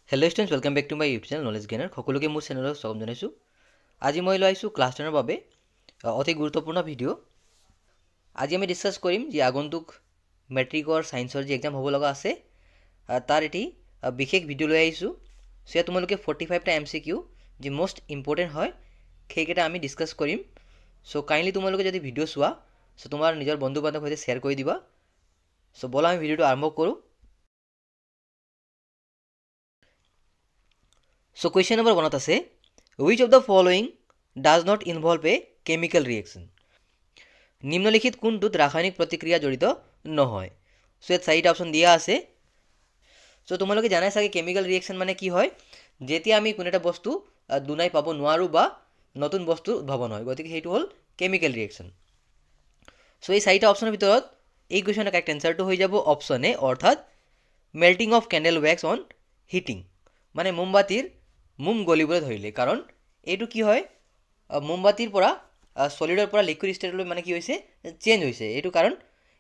Hello' students welcome back to my YouTube channel Knowledge Gainer সকলোকে মোৰ চেনেলত স্বাগতম জনাইছোঁ। আজি মই লৈ আহিছোঁ ক্লাছ 10ৰ বাবে অতি গুৰুত্বপূৰ্ণ ভিডিঅ'। আজি আমি ডিছকাছ কৰিম যে আগন্তুক মেট্ৰিকৰ ছায়েন্সৰ যি এক্সাম হ'ব লগা আছে তাৰ এটি বিশেষ ভিডিঅ' লৈ আহিছোঁ। চ' ইয়াত তোমালোকে 45টা MCQ যি মষ্ট ইম্পৰ্টেণ্ট হয় সেইকেইটা আমি ডিছকাছ কৰিম। চ' কাইণ্ডলি তোমালোকে যদি ভিডিঅ' চোৱা চ' তোমাৰ নিজৰ বন্ধু বান্ধৱৰ সৈতে শ্বেয়াৰ কৰি দিবা। চ' ব'লা আমি ভিডিঅ'টো আৰম্ভ কৰোঁ। So question number 1 আছে which of the following does not involve a chemical reaction? নিম্নলিখিত কোনটোত ৰাসায়নিক প্ৰতিক্ৰিয়া জড়িত নহয়? সো ইয়াত চাৰিটা অপশ্যন দিয়া আছে। সো তোমালোকে জানাই চাগে কেমিকেল ৰিয়েকশ্যন মানে কি হয়, যেতিয়া আমি কোনো এটা বস্তু দুনাই পাব নোৱাৰোঁ বা নতুন বস্তু উদ্ভাৱন হয়, গতিকে সেইটো হ'ল কেমিকেল ৰিয়েকশ্যন। সো এই চাৰিটা অপশ্যনৰ ভিতৰত এই কুৱেশ্যনৰ কাৰেক্ট এনচাৰটো হৈ যাব অপশ্যন এ, অৰ্থাৎ melting of candle wax on heating, মানে মোমবাতিৰ মোম গলিবলৈ ধৰিলে। কাৰণ এইটো কি হয়, মোমবাতিৰ পৰা ছলিডৰ পৰা লিকুইড ষ্টেটলৈ মানে কি হৈছে চেঞ্জ হৈছে। এইটো কাৰণ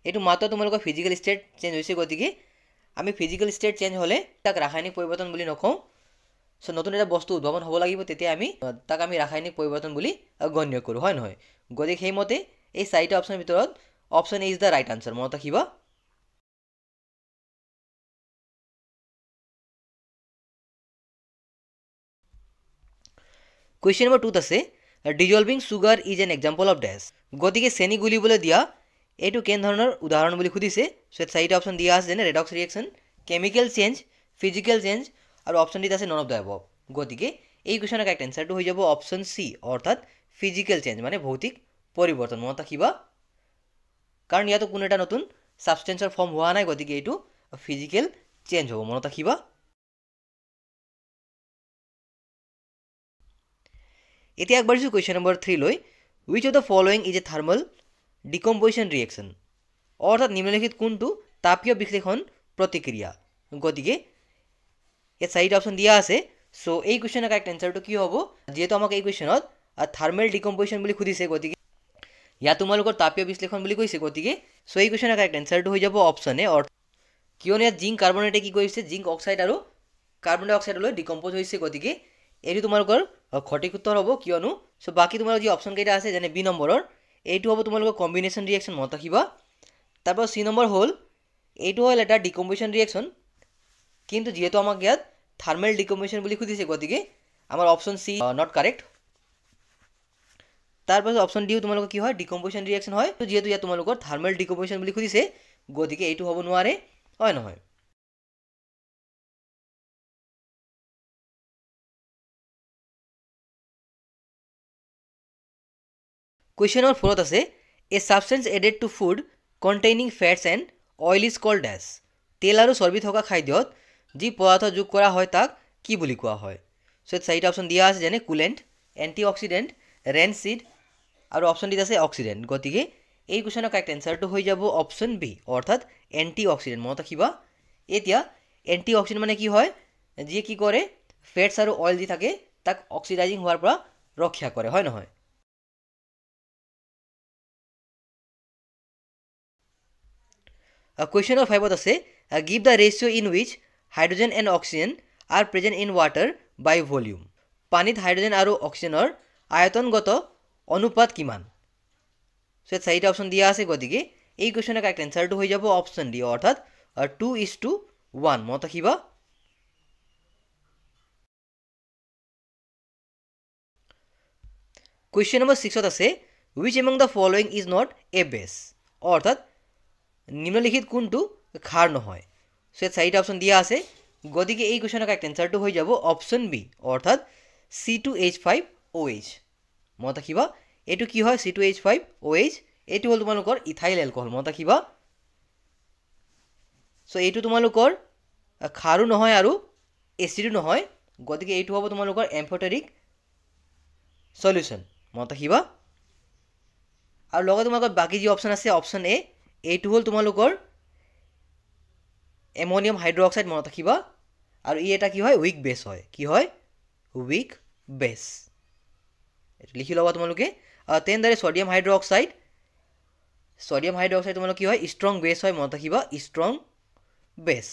এইটো মাত্ৰ তোমালোকৰ ফিজিকেল ষ্টেট চেঞ্জ হৈছে, গতিকে আমি ফিজিকেল ষ্টেট চেঞ্জ হ'লে তাক ৰাসায়নিক পৰিৱৰ্তন বুলি নকওঁ। চ' নতুন এটা বস্তু উদ্ভাৱন হ'ব লাগিব, তেতিয়া আমি তাক ৰাসায়নিক পৰিৱৰ্তন বুলি গণ্য কৰোঁ, হয় নহয়? গতিকে সেইমতে এই চাৰিটা অপশ্যনৰ ভিতৰত option A is the right answer, মনত ৰাখিবা। কুৱেশ্যন নম্বৰ 2 আছে dissolving sugar is an example of dash. গতিকে চেনি গুলিবলৈ দিয়া এইটো কেনেধৰণৰ উদাহৰণ বুলি সুধিছে। চ' চাৰিটা অপশ্যন দিয়া আছে, যেনে redox reaction, chemical change, physical change, আৰু অপশ্যন ডিত আছে নন অফ দ্য এবভ। গতিকে এই কুৱেশ্যনৰ কাৰেক্ট এনচাৰটো হৈ যাব অপশ্যন চি, অৰ্থাৎ ফিজিকেল চেঞ্জ মানে ভৌতিক পৰিৱৰ্তন, মনত ৰাখিবা। কাৰণ ইয়াতো কোনো এটা নতুন ছাবষ্টেঞ্চৰ ফৰ্ম হোৱা নাই, গতিকে এইটো ফিজিকেল চেঞ্জ হ'ব, মনত ৰাখিবা। এতিয়া আগবাঢ়িছোঁ কুৱেশ্যন নম্বৰ 3 লৈ। Which of the following is a thermal decomposition reaction, অৰ্থাৎ নিম্নলিখিত কোনটো তাপীয় বিশ্লেষণ প্ৰতিক্ৰিয়া? গতিকে ইয়াত চাৰিটা অপশ্যন দিয়া আছে। চ' এই কুৱেশ্যনৰ কাৰেক্ট এনচাৰটো কি হ'ব, যিহেতু আমাক এই কুৱেশ্যনত থাৰ্মেল ডিকম্প'জিশ্যন বুলি সুধিছে, গতিকে ইয়াত তোমালোকৰ তাপীয় বিশ্লেষণ বুলি কৈছে, গতিকে চ' এই কুৱেশ্যনৰ কাৰেক্ট এনচাৰটো হৈ যাব অপশ্যন এ, কিয়নো ইয়াত জিংক কাৰ্বনেটে কি কৰিছে, জিংক অক্সাইড আৰু কাৰ্বন ডাই অক্সাইডলৈ ডিকম্প'জ হৈছে, গতিকে এইটো তোমালোকৰ সঠিক উত্তৰ হ'ব। কিয়নো চ' বাকী তোমালোকৰ যি অপশ্যন কেইটা আছে, যেনে বি নম্বৰৰ এইটো হ'ব তোমালোকৰ কম্বিনেশ্যন ৰিয়েকশ্যন, মনত ৰাখিবা। তাৰপৰা চি নম্বৰ হ'ল এইটো হ'ল এটা ডিকম্প'জিশ্যন ৰিয়েকশ্যন, কিন্তু যিহেতু আমাক ইয়াত থাৰ্মেল ডিকম্প'জিশ্যন বুলি সুধিছে, গতিকে আমাৰ অপশ্যন চি নট কাৰেক্ট। তাৰপাছত অপশ্যন ডিও তোমালোকৰ কি হয়, ডিকম্প'জিশ্যন ৰিয়েকশ্যন হয়, যিহেতু ইয়াত তোমালোকৰ থাৰ্মেল ডিকম্প'জিশ্যন বুলি সুধিছে, গতিকে এইটো হ'ব নোৱাৰে, হয় নহয়? কুৱেশ্যন নম্বৰ 4 আছে a substance added to food containing fats and oil is called dash. তেল আৰু চৰ্বি থকা খাদ্যত যি পদাৰ্থ যোগ কৰা হয় তাক কি বুলি কোৱা হয়? চ' ইয়াত চাৰিটা অপশ্যন দিয়া আছে, যেনে কুলেণ্ট, এণ্টি অক্সিডেণ্ট, ৰেনচিড, আৰু অপশ্যন ডিত আছে অক্সিডেণ্ট। গতিকে এই কুৱেশ্যনৰ কাৰেক্ট এনচাৰটো হৈ যাব অপশ্যন বি, অৰ্থাৎ এণ্টি অক্সিডেণ্ট, মনত ৰাখিবা। এতিয়া এণ্টি অক্সিডেণ্ট মানে কি হয়, যিয়ে কি কৰে ফেটছ আৰু অইল যি থাকে তাক অক্সিডাইজিং হোৱাৰ পৰা ৰক্ষা কৰে, হয় নহয়? কুৱেশ্যন নম্বৰ 5 আছে give the ratio' in which hydrogen and oxygen are present in water by volume. পানীত হাইড্ৰজেন আৰু অক্সিজেনৰ আয়তনগত অনুপাত কিমান? চ' ইয়াত চাৰিটা অপশ্যন দিয়া আছে, গতিকে এই কুৱেশ্যনৰ কাৰেক্ট এনচাৰটো হৈ যাব অপশ্যন ডি, অৰ্থাৎ 2:1, মনত ৰাখিবা। কুৱেশ্যন নম্বৰ 6 আছে wish among the following is not এ বেছ, অৰ্থাৎ নিম্নলিখিত কোনটো ক্ষাৰ নহয়? চ' ইয়াত চাৰিটা অপশ্যন দিয়া আছে, গতিকে এই কুৱেশ্যনৰ কাৰেক্ট এনচাৰটো হৈ যাব অপশ্যন বি, অৰ্থাৎ C2H5OH, মনত ৰাখিবা। এইটো কি হয় C2H5OH, এইটো হ'ল তোমালোকৰ ইথাইল এলকহল, মনত ৰাখিবা। চ' এইটো তোমালোকৰ ক্ষাৰো নহয় আৰু এচিডো নহয়, গতিকে এইটো হ'ব তোমালোকৰ এম্ফটেৰিক চলিউশ্যন, মনত ৰাখিবা। আৰু লগতে তোমালোকৰ বাকী যি অপশ্যন আছে অপশ্যন এ, এইটো হ'ল তোমালোকৰ এমনিয়াম হাইড্ৰক্সাইড, মনত ৰাখিবা। আৰু ই এটা কি হয়, উইক বেছ হয়, কি হয়, উইক বেছ, এইটো লিখি ল'বা তোমালোকে। তেনেদৰে ছডিয়াম হাইড্ৰক্সাইড তোমালোকে কি হয়, ষ্ট্ৰং বেছ হয়, মনত ৰাখিবা, ষ্ট্ৰং বেছ।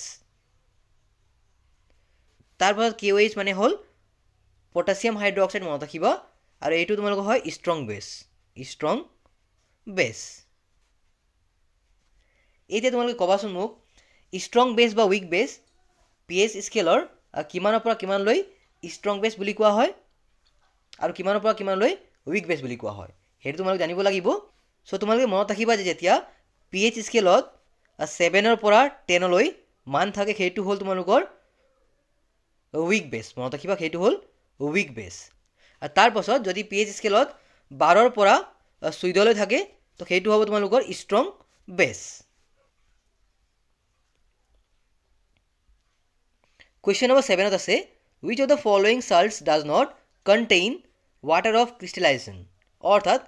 তাৰপাছত KOH মানে হ'ল পটাছিয়াম হাইড্ৰক্সাইড মনত ৰাখিবা আৰু এইটো তোমালোকৰ হয় ষ্ট্ৰং বেছ এতিয়া তোমালোকে ক'বাচোন মোক ষ্ট্ৰং বেছ বা উইক বেছ pH স্কেলৰ কিমানৰ পৰা কিমানলৈ ষ্ট্ৰং বেছ বুলি কোৱা হয় আৰু কিমানৰ পৰা কিমানলৈ উইক বেছ বুলি কোৱা হয় সেইটো তোমালোকে জানিব লাগিব চ' তোমালোকে মনত ৰাখিবা যে যেতিয়া pH স্কেলত 7ৰ পৰা 10লৈ মান থাকে সেইটো হ'ল তোমালোকৰ উইক বেছ মনত ৰাখিবা সেইটো হ'ল উইক বেছ আৰু তাৰপাছত যদি pH স্কেলত 12ৰ পৰা 14লৈ থাকে তো সেইটো হ'ব তোমালোকৰ ষ্ট্ৰং বেছ Question number 7 আছে which of the following salts does not contain water of crystallization অৰ্থাৎ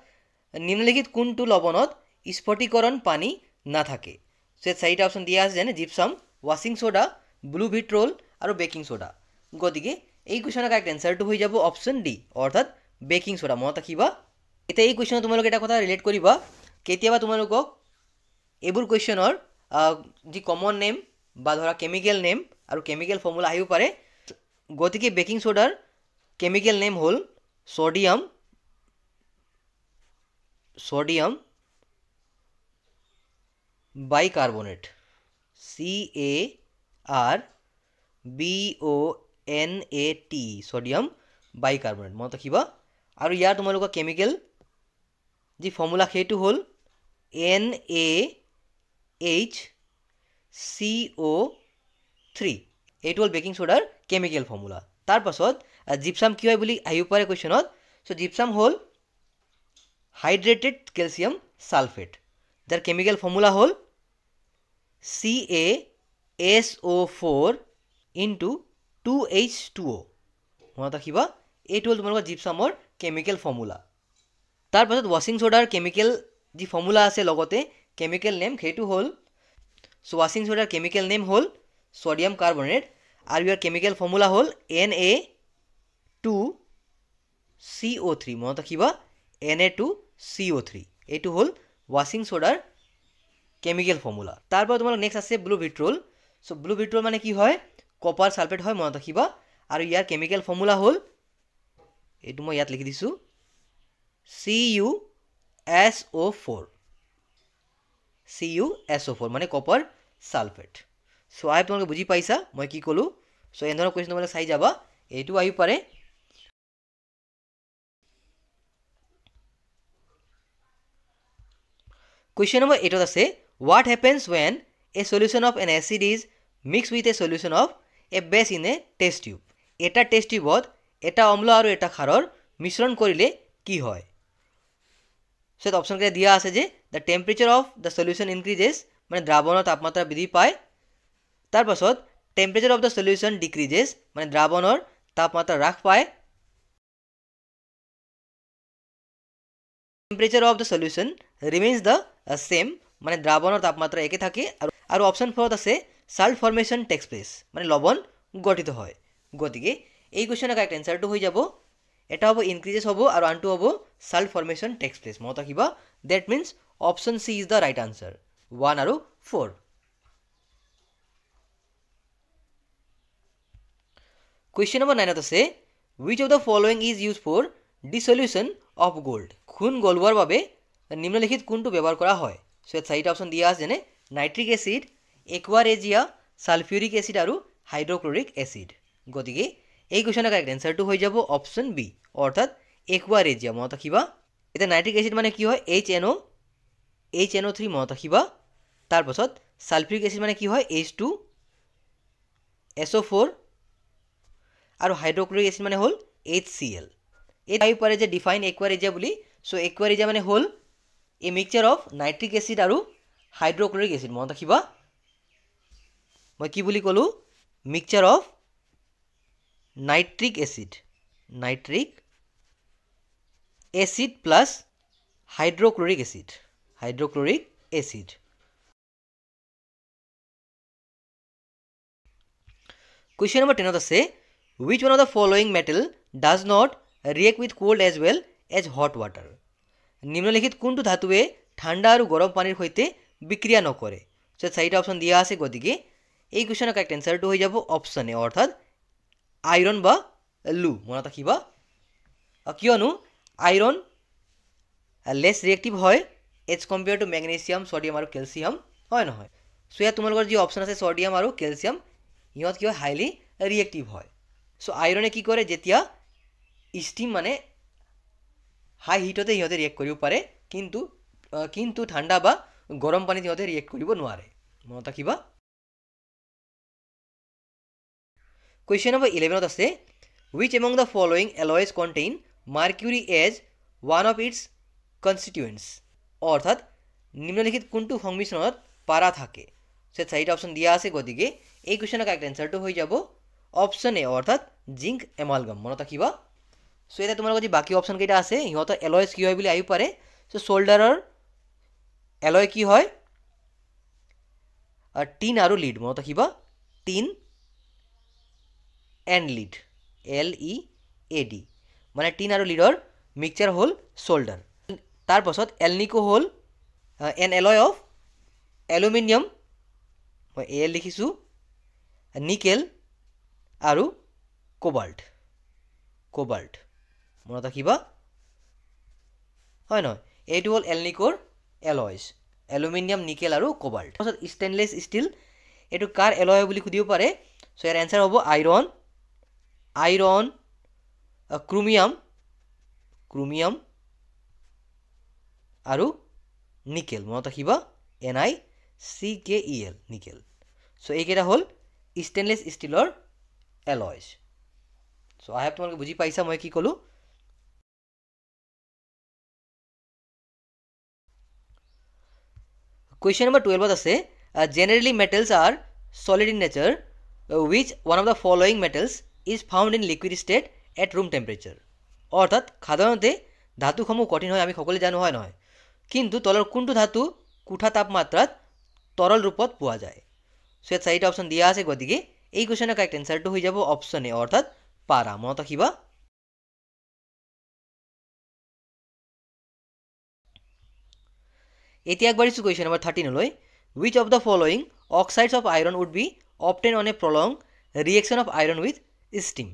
নিম্নলিখিত কোনটো লৱণত স্ফটিকৰণ পানী নাথাকে সো চাৰিটা অপচন দিয়া আছে যেনে জিপসাম ওয়াশিং সোডা ব্লু ভিট্ৰল আৰু বেকিং সোডা গতিকে এই কোৱেশ্যনৰ কাৰেক্ট এনসাৰটো হৈ যাব অপচন ডি অৰ্থাৎ বেকিং সোডা মনত ৰাখিবা এতিয়া এই কোৱেশ্যনত তোমালোকে এটা কথা ৰিলেট কৰিবা কেতিয়াবা তোমালোকক এইবোৰ কোৱেশ্যনৰ যি কমন নেম বা ধৰা কেমিকেল নেম আৰু কেমিকেল ফৰ্মুলা আহিব পাৰে গতিকে বেকিং সোডাৰ কেমিকেল নেম হ'ল sodium bicarbonate CARBONAT sodium bicarbonate মনত ৰাখিবা আৰু ইয়াৰ তোমালোকৰ কেমিকেল যি ফৰ্মুলা সেইটো হ'ল NaHCO3 এইটো হ'ল বেকিং সোডাৰ কেমিকেল ফৰ্মুলা তাৰপাছত জিপসাম কি হয় বুলি আহিব পাৰে কোৱেশ্যনত চ' জিপসাম হ'ল হাইড্ৰেটেড কেলছিয়াম সালফেট যাৰ কেমিকেল ফৰ্মুলা হ'ল CaSO4 into 2H2O মনত ৰাখিবা এইটো হ'ল তোমালোকৰ জিপসামৰ কেমিকেল ফৰ্মুলা তাৰপাছত ওয়াশিং সোডাৰ কেমিকেল যি ফৰ্মুলা আছে লগতে কেমিকেল নেম সেইটো হ'ল চ' ওয়াশিং সোডাৰ কেমিকেল নেম হ'ল সোডিয়াম কাৰ্বনেট আৰু ইয়াৰ কেমিকেল ফৰ্মুলা হ'ল Na2CO3 মনত ৰাখিবা Na2CO3 এইটো হ'ল ওয়াশিং সোডাৰ কেমিকেল ফৰ্মুলা তাৰপৰা তোমালোক নেক্সট আছে ব্লু ভিট্ৰল চ' ব্লু ভিট্ৰল মানে কি হয় কপাৰ সালফেট হয় মনত ৰাখিবা আৰু ইয়াৰ কেমিকেল ফৰ্মুলা হ'ল এইটো মই ইয়াত লিখি দিছোঁ CuSO4 মানে কপাৰ সালফেট চ' আই তোমালোকে বুজি পাইছা মই কি ক'লোঁ চ' এনেধৰণৰ কুৱেশ্যন তোমালোকে চাই যাবা এইটো আহিব পাৰে Question number 8 আছে what happens when a solution of an acid is mixed with a solution of a base in a test tube এটা টেষ্ট টিউবত এটা অম্ল আৰু এটা ক্ষাৰৰ মিশ্ৰণ কৰিলে কি হয় সো অপচন কে দিয়া আছে যে the temperature of the solution increases মানে দ্ৰাৱণৰ তাপমাত্ৰা বৃদ্ধি পায় তাৰপাছত temperature of the solution decreases মানে দ্ৰাৱণৰ তাপমাত্ৰা হ্ৰাস পায় temperature of the solution remains the same মানে দ্ৰাৱণৰ তাপমাত্ৰা একে থাকে আৰু অপচন 4 আছে salt formation takes place মানে লৱণ গঠিত হয় গতিকে এই কোৱেশ্যনৰ কাৰেক্ট এনসাৰটো হৈ যাব এটা হ'ব ইনক্ৰিজেস হ'ব আৰু আনটো হ'ব salt formation takes place মনত ৰাখিবা that means option C is the right answer 1 আৰু 4 Question number 9 আছে which of the following is used for dissolution of gold খুন গলৱাৰ বাবে নিম্নলিখিত কোনটো ব্যৱহাৰ কৰা হয় সো ইয়াত চাৰিটা অপচন দিয়া আছে যেনে নাইট্ৰিক এসিড একুৱাৰেজিয়া সালফিউৰিক এসিড আৰু হাইড্ৰক্লোৰিক এসিড গতিকে এই কোৱেশ্যনৰ কাৰেক্ট এনসাৰটো হৈ যাব অপচন বি অৰ্থাৎ একুৱাৰেজিয়া মনত ৰাখিবা এটা নাইট্ৰিক এসিড মানে কি হয় HNO3 মনত ৰাখিবা তাৰপাছত সালফিউৰিক এসিড মানে কি হয় H2SO4 আৰু হাইড্ৰক্লোৰিক এসিড মানে হ'ল HCl এই টাইপ পাৰে যে ডিফাইন একুৱাৰেজিয়া বুলি সো একুৱাৰেজিয়া মানে হ'ল a mixture of nitric acid আৰু হাইড্ৰক্লোৰিক এসিড মনত ৰাখিবা মই কি বুলি ক'লো mixture of nitric acid plus hydrochloric acid Question number 10 আছে which one of the following metal does not react with cold as well as hot water নিম্নলিখিত কোনটো ধাতুৱে ঠাণ্ডা আৰু গৰম পানীৰ সৈতে বিক্ৰিয়া নকৰে সো চাৰিটা অপচন দিয়া আছে গতিকে এই কোৱেশ্যনৰ কাৰেক্ট এনসাৰটো হৈ যাব অপচন এ অৰ্থাৎ আইৰণ বা লু মনত ৰাখিবা কিয়নো আইৰণ লেছ ৰিয়েক্টিভ হয় as compare to magnesium sodium আৰু কেলছিয়াম হয় নহয় সো ইয়াত তোমালোকৰ যি অপশ্যন আছে ছডিয়াম আৰু কেলছিয়াম ইহঁত কি হয় হাইলি ৰিয়েক্টিভ হয় সো আইৰণে কি কৰে যেতিয়া ষ্টিম মানে হাই হিটতে ইহঁতে ৰিয়েক্ট কৰিব পাৰে কিন্তু ঠাণ্ডা বা গৰম পানীত ইহঁতে ৰিয়েক্ট কৰিব নোৱাৰে মনত ৰাখিবা কুৱেশ্যন নম্বৰ 11 আছে which among the following alloys contain mercury as one of its constituents অৰ্থাৎ নিম্নলিখিত কোনটো সংমিশ্ৰণত পাৰা থাকে সে চাৰিটা অপশ্যন দিয়া আছে গতিকে এই কুৱেশ্যনৰ কাৰেক্ট এনসাৰটো হৈ যাব অপশ্যন এ অৰ্থাৎ জিংক এমালগাম মনত ৰাখিবা সো এতিয়া তোমালোকৰ যি বাকী অপশ্যন কেইটা আছে ইহঁতৰ এলয়ছ কি হয় বুলি আহিব পাৰে সো শোল্ডাৰৰ এলয় কি হয় টিন আৰু লিড মনত ৰাখিবা টিন এণ্ড লিড LEAD মানে টিন আৰু লিডৰ মিক্সচাৰ হ'ল শোল্ডাৰ তাৰপাছত এলনিকো হ'ল এন এলয় অফ এলুমিনিয়াম মই AL লিখিছোঁ নিকেল আৰু কোবাল্ট মনত ৰাখিবা হয় নহয় এইটো হ'ল এলনিকোৰ এলয়ছ এলুমিনিয়াম নিকেল আৰু কোবাল্ট তাৰপাছত ষ্টেইনলেছ ষ্টিল এইটো কাৰ এলয় বুলি সুধিব পাৰে সো ইয়াৰ এনসাৰ হ'ব আইৰণ ক্ৰোমিয়াম আৰু নিকেল মনত ৰাখিবা NiCKEL নিকেল সো এইকেইটা হ'ল ষ্টেইনলেছ ষ্টিলৰ এলয়ছ সো আই হোপ তোমালোকে বুজি পাইছা মই কি ক'লোঁ কুৱেশ্যন নম্বৰ 12 আছে generally metals R solid in nature which one of the following metals is found in liquid state at room temperature অৰ্থাৎ সাধাৰণতে ধাতুসমূহ কঠিন হয় আমি সকলোৱে জানো হয় নহয় কিন্তু তলৰ কোনটো ধাতু কোঠা তাপমাত্ৰাত তৰল ৰূপত পোৱা যায় সো ইয়াত চাৰিটা অপশ্যন দিয়া আছে গতিকে এই কুৱেশ্যনৰ কাৰেক্ট এনসাৰটো হৈ যাব অপশ্যন এ অৰ্থাৎ পাৰা মনত ৰাখিবা এতিয়া আগবাঢ়িছোঁ কুৱেশ্যন নম্বৰ 13 লৈ which of the following oxides of iron would be obtained on a prolonged reaction of iron with steam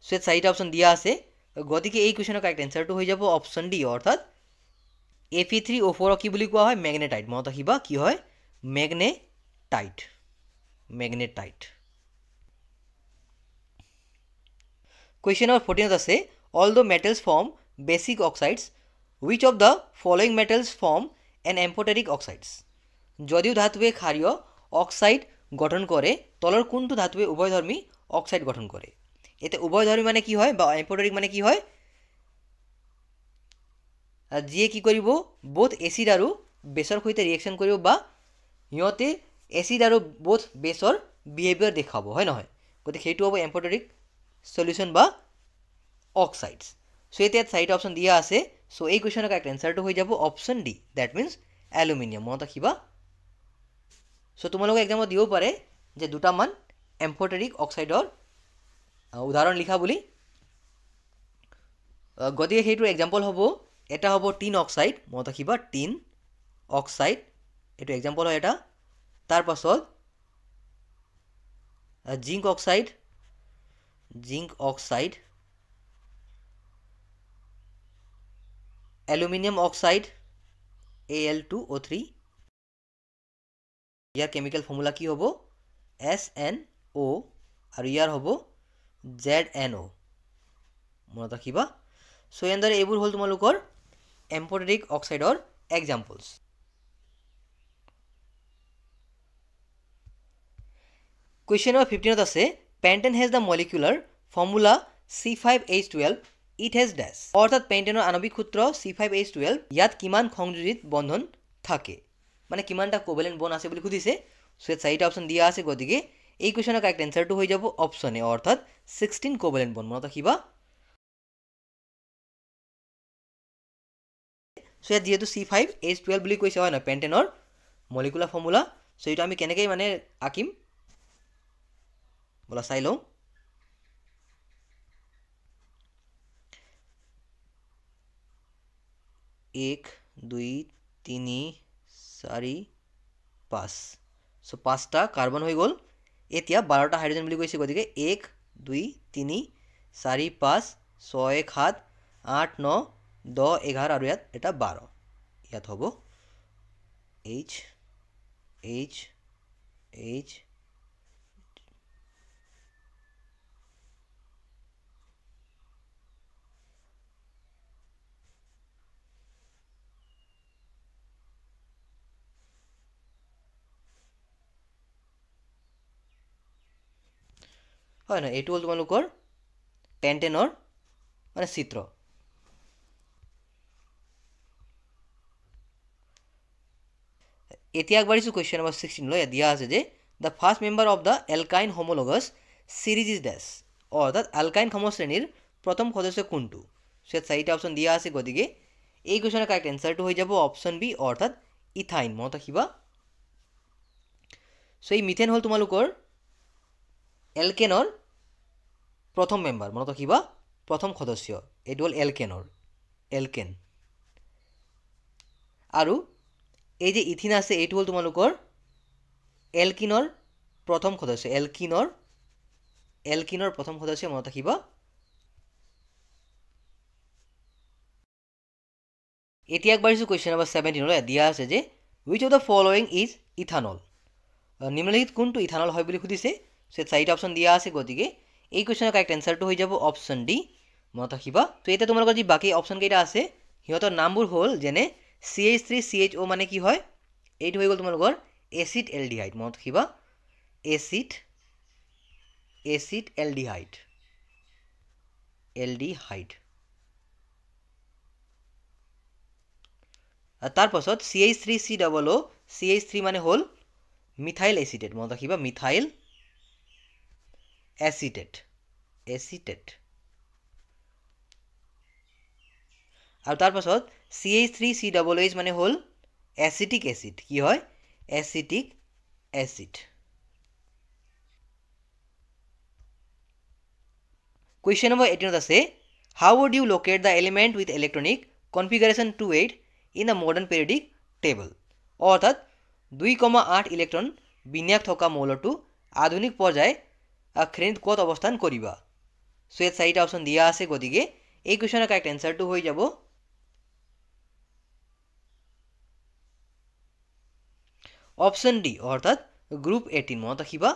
so ইয়াত চাৰিটা অপশ্যন দিয়া আছে গতিকে এই কুৱেশ্যনৰ কাৰেক্ট এনসাৰটো হৈ যাব অপশ্যন ডি অৰ্থাৎ Fe3O4 কি বুলি কোৱা হয় মেগনেটাইট মনত ৰাখিবা কি হয় মেগনেটাইট কুৱেশ্যন নম্বৰ 14 আছে although metals form basic oxides which of the following metals form an amphoteric oxides যদিও ধাতুৱে ক্ষাৰীয় অক্সাইড গঠন কৰে তলৰ কোনটো ধাতুৱে উভয়ধৰ্মী অক্সাইড গঠন কৰে এতে উভয়ধৰ্মী মানে কি হয় বা এম্ফোটেৰিক মানে কি হয় যিয়ে কি কৰিব বোথ এচিড আৰু বেছৰ সৈতে ৰিয়েকশ্যন কৰিব বা ইহঁতে এচিড আৰু বোথ বেছৰ বিহেভিয়াৰ দেখাব হয় নহয় গতিকে সেইটো হ'ব এম্ফোটেৰিক সলিউশ্যন বা অক্সাইডছ সো এতিয়া চাৰিটা অপশ্যন দিয়া আছে সো এই কুৱেশ্যনৰ কাৰেক্ট এনসাৰটো হৈ যাব option D that means aluminium মনত ৰাখিবা সো তোমালোকে এক্সামত দিব পাৰে যে দুটামান এম্ফোটেৰিক অক্সাইডৰ উদাহৰণ লিখা বুলি গতিকে সেইটোৰ এক্সাম্পল হ'ব এটা হ'ব টিন অক্সাইড মনত ৰাখিবা টিন অক্সাইড এইটো এক্সাম্পল হয় এটা তাৰপাছত zinc oxide aluminium oxide Al2O3 ইয়াৰ কেমিকেল ফৰ্মুলা কি হ'ব SNO আৰু ইয়াৰ হ'ব ZNO মনত ৰাখিবা সো এনেদৰে এইবোৰ হ'ল তোমালোকৰ এম্ফোটেৰিক অক্সাইডৰ এক্সাম্পলছ কুৱেশ্যন নম্বৰ 15 আছে pentane has the molecular formula C5H12 it has dash অৰ্থাৎ পেণ্টেনৰ আণৱিক সূত্ৰ C5H12 ইয়াত কিমান সংযোজিত বন্ধন থাকে মানে কিমানটা কোভেলেণ্ট বন্ড আছে বুলি সুধিছে সো ইয়াত চাৰিটা অপশ্যন দিয়া আছে গতিকে এই কুৱেশ্যনৰ কাৰেক্ট এনসাৰটো হৈ যাব অপশ্যন এ অৰ্থাৎ 16 কোভেলেণ্ট বন্ড মনত ৰাখিবা সো ইয়াত যিহেতু C5H12 বুলি কৈছে হয় নহয় পেণ্টেনৰ মলিকুলাৰ ফৰ্মুলা সো এইটো আমি কেনেকৈ মানে আঁকিম বলা চাই লওঁ 1 2 3 4 5 সো 5টা কাৰ্বন হৈ গ'ল এতিয়া 12টা হাইড্ৰোজেন বুলি কৈছে গতিকে 1 2 3 4 5 6 7 8 9 10 11 আৰু ইয়াত এটা 12 ইয়াত হ'ব H H H হয় না এইটো হ'ল তোমালোকৰ পেন্টেনৰ মানে চিত্ৰ এতিয়া আগবাঢ়িছো কোৱেশ্চন নম্বৰ 16 লৈ দিয়া আছে যে the first member of the alkyne homologous series is dash অৰ্থাৎ alkyne সমশ্ৰেণীৰ প্ৰথম সদস্য কোনটো সো চাৰিটা অপচন দিয়া আছে গতিকে এই কোৱেশ্চনৰ কাৰেক্ট এনসাৰটো হৈ যাব অপচন বি অৰ্থাৎ ইথাইন মনত ৰাখিবা সো এই মিথেন হ'ল তোমালোকৰ এলকেনৰ প্ৰথম মেম্বাৰ মনত ৰাখিবা প্ৰথম সদস্য এইটো হ'ল এলকেনৰ এলকেন আৰু এই যে ইথিন আছে এইটো হ'ল তোমালোকৰ এলকিনৰ প্ৰথম সদস্য এলকিনৰ প্ৰথম সদস্য মনত ৰাখিবা এতিয়া আগবাঢ়িছো কোৱেশ্চন নম্বৰ 17 লৈ দিয়া আছে যে which of the following is ethanol নিম্নলিখিত কোনটো ইথানল হয় বুলি সুধিছে সো চাৰিটা অপচন দিয়া আছে গতিকে এই কোৱেশ্চনৰ কাৰেক্ট এনসাৰটো হৈ যাব অপচন ডি মনত ৰাখিবা তো এতিয়া তোমালোকৰ যি বাকি অপচন কেইটা আছে হিহঁতৰ নামবোৰ হ'ল যেনে CH3CHO মানে কি হয় এইটো হৈ গ'ল তোমালোকৰ এসিড এলডিহাইড মনত ৰাখিবা এসিড এলডিহাইড তাৰ পাছত CH3COO CH3 মানে হ'ল মিথাইল এসিটেট মনত ৰাখিবা মিথাইল এসিটেট আৰু তাৰ পাছত CH3COOH মানে হ'ল এসিটিক এসিড কি হয় এসিটিক এসিড কোৱেশ্চন নম্বৰ 18 আছে how would you locate the element with electronic configuration 28 in a modern periodic table অৰ্থাৎ 2,8 ইলেক্ট্ৰন বিন্যাস থকা মৌলটো আধুনিক পৰ্যায় শ্ৰেণীত ক'ত অৱস্থান কৰিবা সো ইয়াত চাৰিটা অপচন দিয়া আছে গতিকে এই কোৱেশ্চনৰ কাৰেক্ট এনসাৰটো হৈ যাব অপচন ডি অৰ্থাৎ গ্ৰুপ 18 মনত ৰাখিবা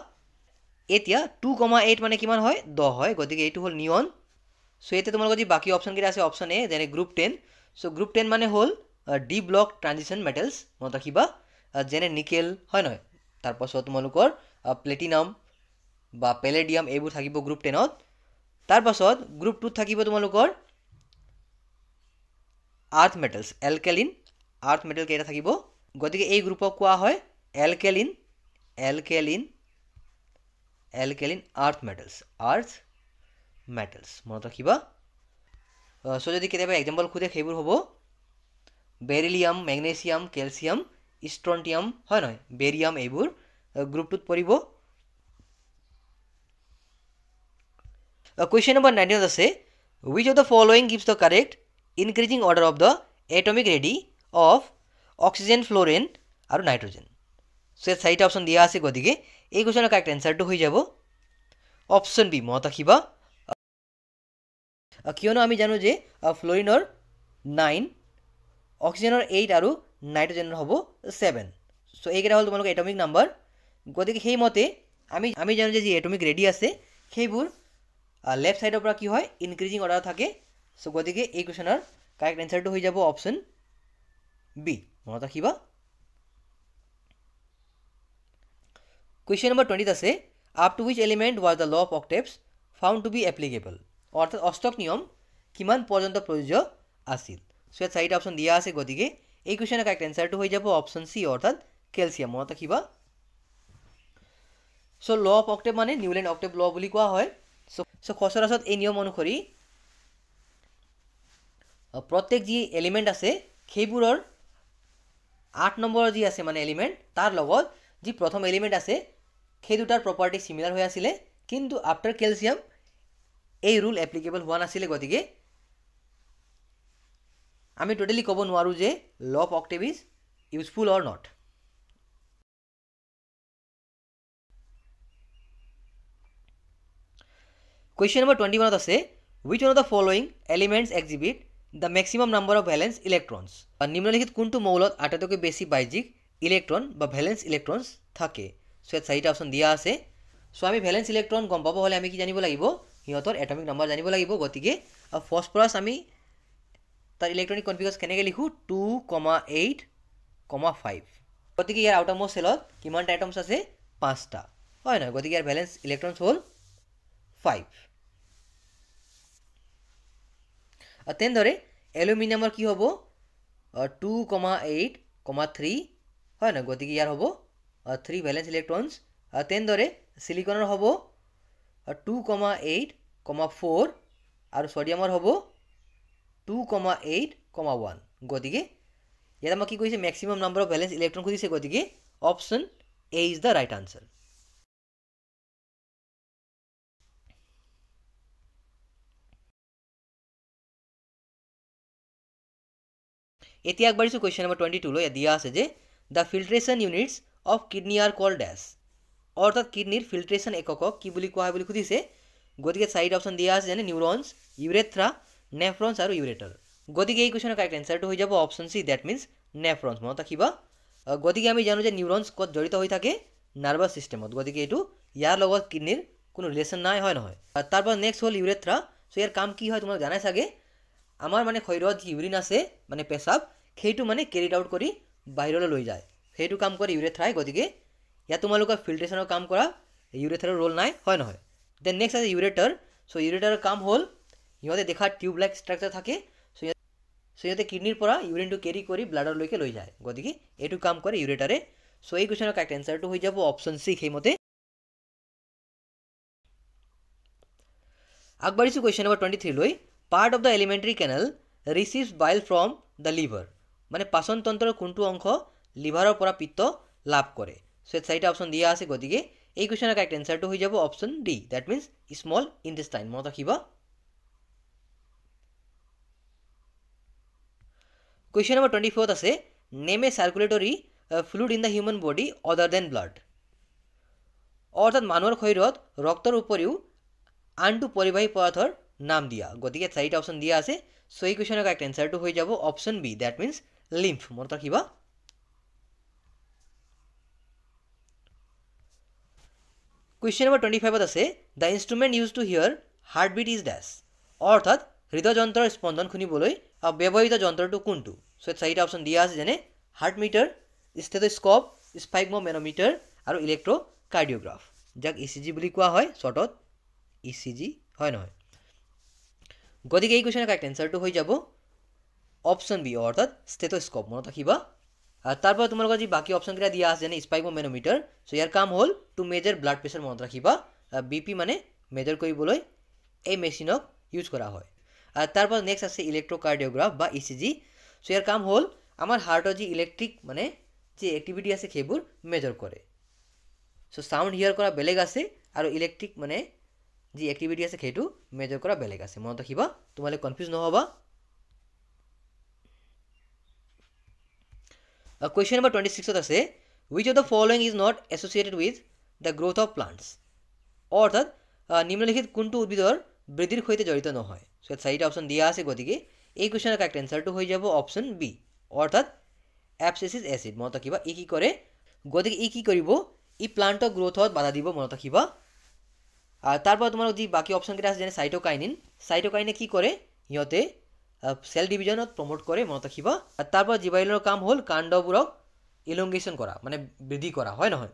এতিয়া 2,8 মানে কিমান হয় 10 হয় গতিকে এইটো হ'ল নিয়ন সো এতিয়া তোমালোকৰ যি বাকি অপচন কেইটা আছে অপচন এ যেনে গ্ৰুপ 10 সো গ্ৰুপ 10 মানে হ'ল ডি ব্লক ট্ৰানজিশন মেটেলছ মনত ৰাখিবা যেনে নিকেল হয় নহয় তাৰ পাছত তোমালোকৰ প্লেটিনাম বা পেলেডিয়াম এইবোৰ থাকিব গ্ৰুপ 10ত তাৰ পাছত গ্ৰুপ 2 থাকিব তোমালোকৰ আৰ্থ মেটেলছ এলকেলিন আৰ্থ মেটেল কেইটা থাকিব গতিকে এই গ্ৰুপক কোৱা হয় এলকেলিন আৰ্থ মেটেলছ মনত ৰাখিবা সো যদি কেতিয়াবা এক্সাম্পল খুদে সেইবোৰ হ'ব বেৰিলিয়াম মেগনেছিয়াম কেলছিয়াম ষ্ট্ৰণ্টিয়াম হয় নহয় বেৰিয়াম এইবোৰ গ্ৰুপটোত পৰিব কোৱেশ্চন নম্বৰ 19 আছে which of the following gives the correct increasing order of the atomic radii of oxygen fluorine আৰু নাইট্ৰজেন সো চাৰিটা অপচন দিয়া আছে গতিকে এই কোৱেশ্চনৰ কাৰেক্ট এনসাৰটো হৈ যাব অপচন বি মনত ৰাখিবা কিয়নো আমি জানো যে ফ্লোৰিনৰ 9 অক্সিজেনৰ 8 আৰু নাইট্ৰজেনৰ হ'ব 7 সো এইকেইটা হ'ল তোমালোকৰ এটমিক নাম্বাৰ গতিকে সেই মতে আমি জানো যে যি এটমিক ৰেডি আছে সেইবোৰ লেফট সাইডৰ পৰা কি হয় ইনক্ৰিজিং অৰ্ডাৰ থাকে সো গতিকে এই কোৱেশ্চনৰ কাৰেক্ট এনসাৰটো হৈ যাব অপচন বি মনত ৰাখিবা কোৱেশ্চন নম্বৰ 20 আছে up to which element was the law of octaves found to be applicable অৰ্থাৎ অষ্টক নিয়ম কিমান পৰ্যন্ত প্ৰযোজ্য আছিল সো ইয়াত চাৰিটা অপচন দিয়া আছে গতিকে এই কোৱেশ্চনৰ কাৰেক্ট এনসাৰটো হৈ যাব অপচন সি অৰ্থাৎ ক্যালসিয়াম মনত ৰাখিবা সো ল অফ অক্টেভ মানে নিউল্যান্ড অক্টেভ ল বুলি কোৱা হয় সো খচৰাচত এই নিয়ম অনুসৰি প্ৰত্যেক যি এলিমেন্ট আছে সেইবোৰৰ 8 নম্বৰৰ যি আছে মানে এলিমেন্ট তাৰ লগত যি প্ৰথম এলিমেন্ট আছে সেই দুটাৰ প্ৰপাৰ্টি সিমিলাৰ হৈ আছিল কিন্তু আফটাৰ ক্যালসিয়াম এই ৰুল এপ্লিকেবল হোৱা নাছিল গতিকে আমি টোটালি ক'ব নোৱাৰো যে law of octave is useful or not question number 21 আছে which one of the following elements exhibit the maximum number of valence electrons? নিম্নলিখিত কোনটো মৌলত আটাইতকৈ বেছি বাহ্যিক ইলেক্ট্ৰন বা ভ্যালেন্স ইলেক্ট্ৰনছ থাকে? সো ইয়াত চাৰিটা অপশ্যন দিয়া আছে। সো আমি ভ্যালেন্স ইলেক্ট্ৰন গম পাব হ'লে আমি কি জানিব লাগিব? সিহঁতৰ এটমিক নাম্বাৰ জানিব লাগিব। গতিকে ফসফৰাছ আমি তাৰ ইলেক্ট্ৰনিক কনফিগাৰেশ্যন কেনেকৈ লিখোঁ 2,8,5। গতিকে ইয়াৰ আউটাৰ মোষ্ট চেলত কিমানটা এটমছ আছে? 5টা, হয় নহয়? গতিকে ইয়াৰ ভ্যালেন্স ইলেক্ট্ৰনছ হ'ল 5। তেনেদৰে এলুমিনিয়ামৰ কি হ'ব? 2,8,3, হয় নহয়? গতিকে ইয়াৰ হ'ব 3 ভ্যালেন্স ইলেক্ট্ৰনছ। তেনেদৰে সিলিকনৰ হ'ব 2,8,4 আৰু সোডিয়ামৰ হ'ব 2,8,1। গতিকে ইয়াত আমাক কি কৈছে? Maximum number of valence electron খুজিছে। গতিকে option A is the right answer. এতিয়া আগবাঢ়িছোঁ কুৱেশ্যন নম্বৰ 22 লৈ। দিয়া আছে যে the filtration units of kidney R cold dash, অৰ্থাৎ কিডনিৰ ফিল্ট্ৰেশ্যন একক কি বুলি কোৱা হয় বুলি সুধিছে। গতিকে চাৰিটা অপশ্যন দিয়া আছে, যেনে নিউৰনছ, ইউৰেথ্ৰা, নেফ্ৰনছ আৰু ইউৰেটাৰ। গতিকে এই কুৱেশ্যনৰ কাৰেক্ট এনচাৰটো হৈ যাব অপশ্যন সি, দ্যাট মিনছ নেফ্ৰনছ। মনত ৰাখিবা। গতিকে আমি জানো যে নিউৰনছ ক'ত জড়িত হৈ থাকে? নাৰ্ভাছ ছিষ্টেমত। গতিকে এইটো ইয়াৰ লগত কিডনিৰ কোনো ৰিলেশ্যন নাই, হয় নহয়? তাৰপৰা নেক্সট হ'ল ইউৰেথ্ৰা। চ' ইয়াৰ কাম কি হয় তোমালোক জানাই চাগে। আমাৰ মানে শৰীৰত যি ইউৰিন আছে মানে পেচাব, সেইটো মানে কেৰিড আউট কৰি বাহিৰলৈ লৈ যায়, সেইটো কাম কৰে ইউৰেথ্ৰাই। গতিকে ইয়াত তোমালোকৰ ফিল্ট্ৰেশ্যনৰ কাম কৰা ইউৰেথাৰৰ ৰোল নাই, হয় নহয়? দেন নেক্সট আছে ইউৰেটাৰ। চ' ইউৰেটাৰৰ কাম হ'ল সিহঁতে দেখাত টিউব লাইক ষ্ট্ৰাকচাৰ থাকে। চ' সিহঁতে কিডনিৰ পৰা ইউৰিনটো কেৰি কৰি ব্লাডৰলৈকে লৈ যায়। গতিকে এইটো কাম কৰে ইউৰেটাৰে। চ' এই কুৱেশ্যনৰ কাৰেক্ট এনচাৰটো হৈ যাব অপশ্যন সি, সেইমতে। আগবাঢ়িছোঁ কুৱেশ্যন নম্বৰ 23 লৈ। Part of the alimentary canal receives bile from the liver, মানে পাচন তন্ত্ৰৰ কোনটো অংশ লিভাৰৰ পৰা পিত্ত লাভ কৰে? চ' ইয়াত চাৰিটা অপশ্যন দিয়া আছে। গতিকে এই কুৱেশ্যনৰ কাৰেক্ট এনচাৰটো হৈ যাব option D, that means small intestine. মনত ৰাখিবা। কুৱেশ্যন নম্বৰ 24 আছে name a circulatory fluid in the human body other than blood, অৰ্থাৎ মানুহৰ শৰীৰত ৰক্তৰ উপৰিও আনটো পৰিবাহী পদাৰ্থৰ নাম দিয়া। গতিকে চাৰিটা অপশ্যন দিয়া আছে। চ' এই কুৱেশ্যনৰ কাৰেক্ট এনচাৰটো হৈ যাব option B, that means lymph. মনত ৰাখিবা। কুৱেশ্যন নম্বৰ 25 আছে the instrument use to hear heartbeat is dash, অৰ্থাৎ হৃদযন্ত্ৰৰ স্পন্দন শুনিবলৈ ব্যৱহৃত যন্ত্ৰটো কোনটো? চ' চাৰিটা অপশ্যন দিয়া আছে, যেনে হাৰ্ট মিটাৰ, ষ্টেথোস্কোপ, স্পাইগমোমেনোমিটাৰ আৰু ইলেক্ট্ৰ'কাৰ্ডিঅ'গ্ৰাফ, যাক ECG বুলি কোৱা হয় শ্বৰ্টত, ECG, হয় নহয়? গতিকে এই কুৱেশ্যনৰ কাৰেক্ট এনচাৰটো হৈ যাব অপশ্যন বি, অৰ্থাৎ ষ্টেথোস্কোপ। মনত ৰাখিবা। তাৰপৰা তোমালোকৰ যি বাকী অপশ্যনকেইটা দিয়া আছে, যেনে স্পাইগমোমেনোমিটাৰ। চ' ইয়াৰ কাম হ'ল টু মেজাৰ ব্লাড প্ৰেছাৰ। মনত ৰাখিবা। BP মানে মেজাৰ কৰিবলৈ এই মেচিনক ইউজ কৰা হয়। তাৰপৰা নেক্সট আছে ইলেক্ট্ৰ'কাৰ্ডিঅ'গ্ৰাফ বা ECG। চ' ইয়াৰ কাম হ'ল আমাৰ হাৰ্টৰ যি ইলেক্ট্ৰিক মানে যি এক্টিভিটি আছে সেইবোৰ মেজাৰ কৰে। চ' চাউণ্ড হিয়াৰ কৰা বেলেগ আছে আৰু ইলেক্ট্ৰিক মানে যি এক্টিভিটি আছে সেইটো মেজাৰ কৰা বেলেগ আছে। মনত ৰাখিবা, তোমালোকে কনফিউজ নহ'বা। কুৱেশ্যন নম্বৰ 26 আছে which of the following is not associated with the growth of plants, অৰ্থাৎ নিম্নলিখিত কোনটো উদ্ভিদৰ বৃদ্ধিৰ সৈতে জড়িত নহয়? চ' ইয়াত চাৰিটা অপশ্যন দিয়া আছে। গতিকে এই কুৱেশ্যনৰ কাৰেক্ট এনচাৰটো হৈ যাব অপশ্যন বি, অৰ্থাৎ এপচিচিক এচিড। মনত ৰাখিবা। ই কি কৰে? গতিকে ই কি কৰিব? ই প্লাণ্টৰ গ্ৰোথত বাধা দিব। মনত ৰাখিবা। তাৰপৰা তোমালোক যি বাকী অপশ্যনকেইটা আছে, যেনে চাইটোকাইনিন। চাইটোকাইনে কি কৰে? সিহঁতে সেল ডিভিজনত প্ৰমোট কৰে। মনত ৰাখিবা। তাৰপৰা জিবাইলৰ কাম হ'ল কাণ্ডবোৰক ইলংগেশ্যন কৰা, মানে বৃদ্ধি কৰা, হয় নহয়?